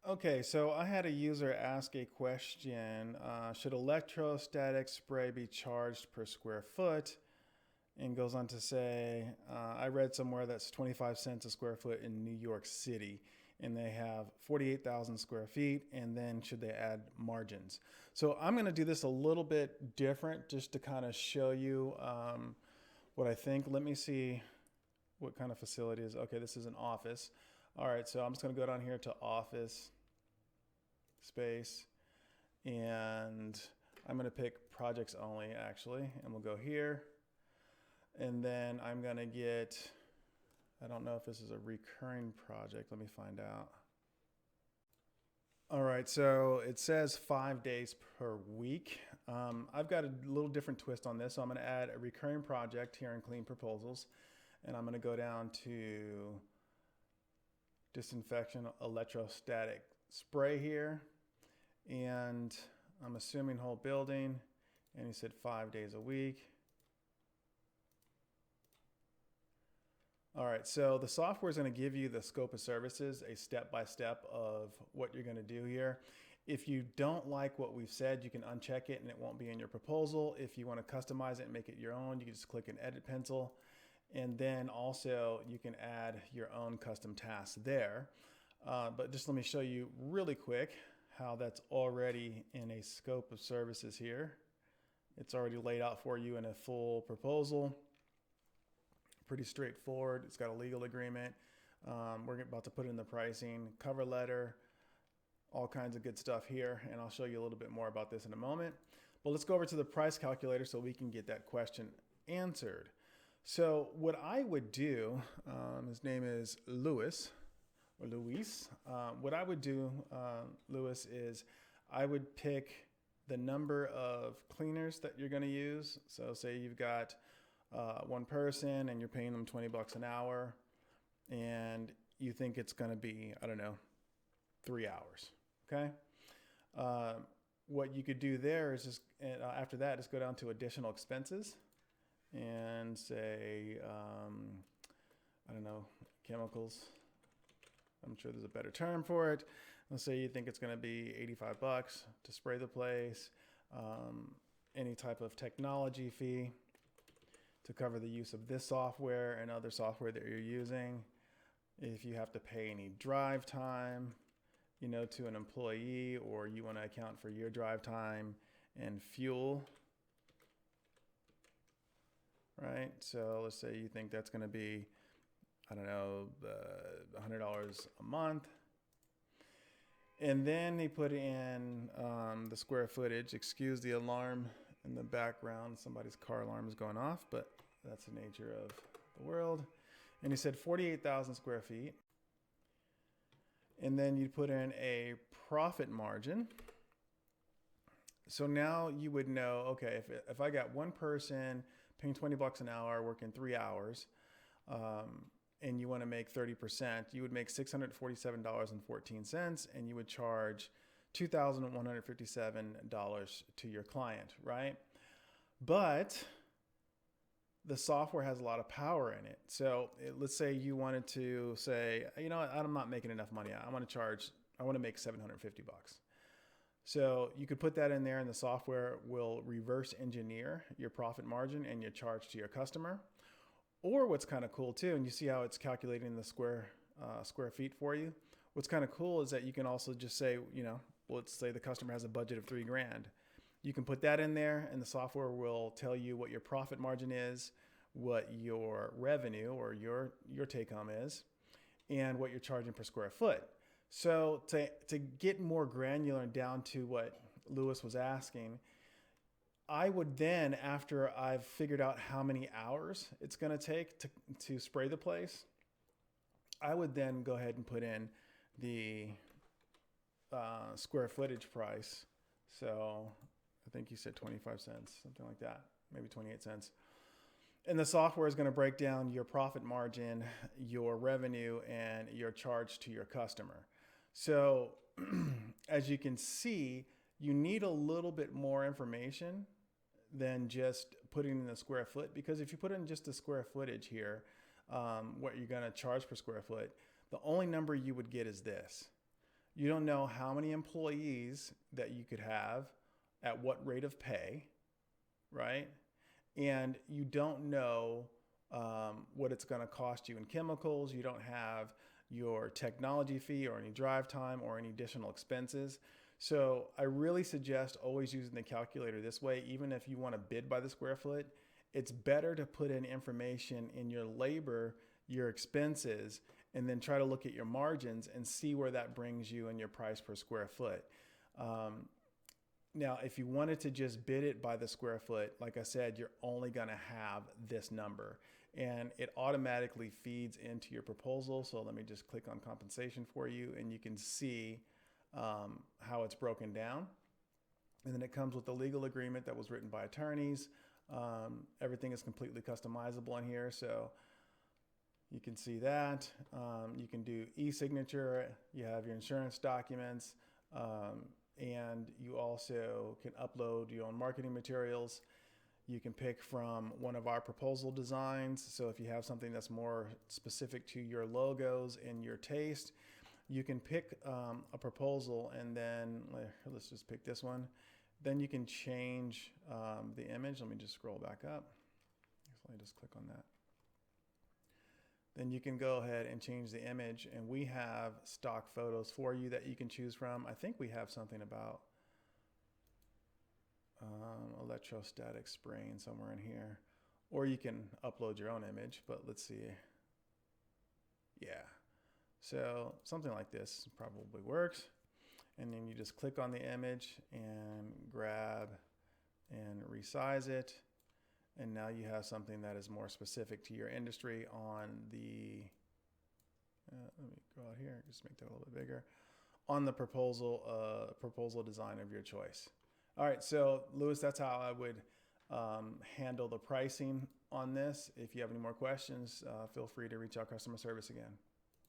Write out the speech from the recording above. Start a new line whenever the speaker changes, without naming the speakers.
Okay, so I had a user ask a question. Should electrostatic spray be charged per square foot? And goes on to say, I read somewhere that's 25 cents a square foot in New York City, and they have 48,000 square feet, and then should they add margins? So I'm going to do this a little bit different just to kind of show you what I think. Let me see what kind of facility it is. Okay, this is an office. All right, so I'm just going to go down here to office space, and I'm going to pick projects only actually, and we'll go here, and then I'm going to get, I don't know if this is a recurring project. Let me find out. All right, so it says 5 days per week. I've got a little different twist on this, so I'm going to add a recurring project here in Clean Proposals, and I'm going to go down to disinfection electrostatic spray here, and I'm assuming whole building, and he said 5 days a week. All right, so the software is going to give you the scope of services, a step-by-step of what you're going to do here. If you don't like what we've said, you can uncheck it and it won't be in your proposal. If you want to customize it and make it your own, you can just click an edit pencil. And then also you can add your own custom tasks there. But just let me show you really quick how that's already in a scope of services here. It's already laid out for you in a full proposal. Pretty straightforward. It's got a legal agreement. We're about to put in the pricing, cover letter, all kinds of good stuff here. And I'll show you a little bit more about this in a moment. But let's go over to the price calculator so we can get that question answered. So what I would do, his name is Louis, or Luis. What I would do, Louis, is I would pick the number of cleaners that you're going to use. So say you've got one person and you're paying them $20 an hour, and you think it's going to be, I don't know, 3 hours. Okay. What you could do there is just, after that, just go down to additional expenses and say, I don't know, chemicals. I'm sure there's a better term for it. Let's say you think it's going to be $85 to spray the place, any type of technology fee to cover the use of this software and other software that you're using. If you have to pay any drive time, to an employee, or you want to account for your drive time and fuel, right? So let's say you think that's going to be, I don't know, $100 a month. And then they put in the square footage. Excuse the alarm in the background. Somebody's car alarm is going off, but that's the nature of the world. And he said 48,000 square feet. And then you put in a profit margin. So now you would know, okay, if I got one person paying $20 an hour, working 3 hours, and you want to make 30%, you would make $647.14, and you would charge $2,157 to your client, right? But the software has a lot of power in it. So let's say you wanted to say, I'm not making enough money. I want to make $750. So you could put that in there, and the software will reverse engineer your profit margin and your charge to your customer. Or what's kind of cool too, and you see how it's calculating the square feet for you. What's kind of cool is that you can also just say, let's say the customer has a budget of $3,000. You can put that in there, and the software will tell you what your profit margin is, what your revenue or your take home is, and what you're charging per square foot. So to get more granular and down to what Lewis was asking, I would then, after I've figured out how many hours it's going to take to spray the place, I would then go ahead and put in the square footage price. So I think you said 25 cents, something like that, maybe 28 cents. And the software is going to break down your profit margin, your revenue, and your charge to your customer. So as you can see, you need a little bit more information than just putting in the square foot, because if you put in just the square footage here, what you're going to charge per square foot, the only number you would get is this. You don't know how many employees that you could have at what rate of pay, right? And you don't know what it's going to cost you in chemicals. You don't have your technology fee or any drive time or any additional expenses. So I really suggest always using the calculator this way. Even if you want to bid by the square foot, it's better to put in information in your labor, your expenses, and then try to look at your margins and see where that brings you in your price per square foot. Now, if you wanted to just bid it by the square foot, like I said, you're only going to have this number, and it automatically feeds into your proposal. So let me just click on compensation for you, and you can see how it's broken down. And then it comes with a legal agreement that was written by attorneys. Everything is completely customizable in here, so you can see that. You can do e-signature. You have your insurance documents. And you also can upload your own marketing materials. You can pick from one of our proposal designs. So if you have something that's more specific to your logos and your taste, you can pick a proposal, and then let's just pick this one. Then you can change the image. Let me just scroll back up. Let me just click on that. Then you can go ahead and change the image, and we have stock photos for you that you can choose from. I think we have something about electrostatic spraying somewhere in here, or you can upload your own image, but let's see. Yeah, so something like this probably works. And then you just click on the image and grab and resize it. And now you have something that is more specific to your industry on the, let me go out here, just make that a little bit bigger, on the proposal design of your choice. All right, so Louis, that's how I would handle the pricing on this. If you have any more questions, feel free to reach out customer service again.